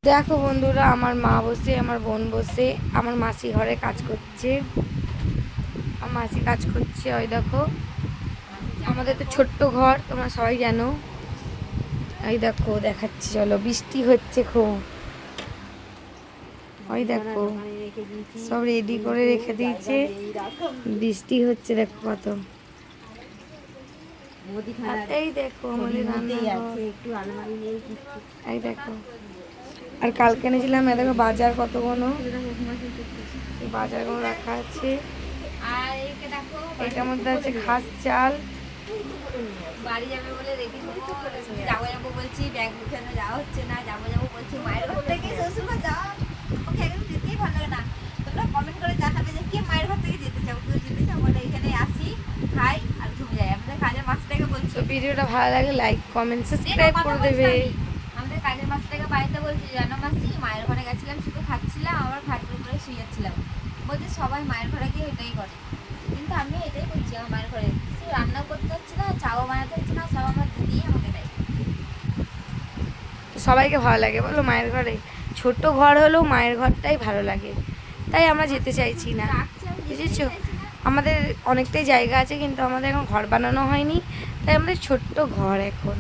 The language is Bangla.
দেখো বন্ধুরা, আমার মা বসে, আমার বোন বসে, আমার মাসি ঘরে কাজ করছে। আমার মাসি কাজ করছে। ওই দেখো, আমাদের তো ছোট্ট ঘর, তোমরা সবাই জানো। ওই দেখো দেখাচ্ছি, চলো। বৃষ্টি হচ্ছে খুব। ওই দেখো সব রেডি করে রেখে দিয়েছে, বৃষ্টি হচ্ছে। দেখো কত। আর এই দেখো আমাদের রান্নাঘর। এই দেখো। আর কালকে এনেছিলাম, এ দেখো বাজার কতগুলো, বাজারগুলো রাখা আছে। আর দেখো এটার মধ্যে আছে খাস চাল। বাড়ি যাবে বলে রেডি হচ্ছে, যাবো যাবো বলছি, ব্যাগ গুছানো যাওয়া হচ্ছে না। যাবো যাবো বলছি, মায়ের ঘর থেকে শ্বশুর ঘর যাওয়া, ওকে একদম যেতেই ভালো লাগে না। তোমরা কমেন্ট করে জানাবে যে কে মায়ের ঘর থেকে যেতে চাও। কেউ যেতে চাও বলে এখানে আসি, খাই আর ঘুরে যাই। আমাদের কাজের মাছটাকে বলছি, তো ভিডিওটা ভালো লাগলে লাইক কমেন্ট সাবস্ক্রাইব কথা করে বলছি দেবে। আমি। আমাদের কাজের মাছটাকে বাড়িতে বলছি, জানো মাসি, মায়ের ঘরে গেছিলাম, শুধু খাচ্ছিলাম, আবার খাটের উপরে শুয়ে যাচ্ছিলাম। বলছি সবাই মায়ের ঘরে গিয়ে এটাই করে, কিন্তু আমি এটাই করছি। আমার মায়ের ঘরে কিছু রান্না করতে হচ্ছে না, চাও বানাতে হচ্ছে না, সব আমার দিদি আমাকে দেয়। তো সবাইকে ভালো লাগে বলো মায়ের ঘরে? ছোট ঘর হলেও মায়ের ঘরটাই ভালো লাগে, তাই আমরা যেতে চাইছি না, রাখছি, আমি যেতেই বুঝেছো? চাইছি না। আমাদের অনেকটাই জায়গা আছে, কিন্তু আমাদের এখন ঘর বানানো হয়নি, তাই আমাদের ছোট্ট ঘর এখন।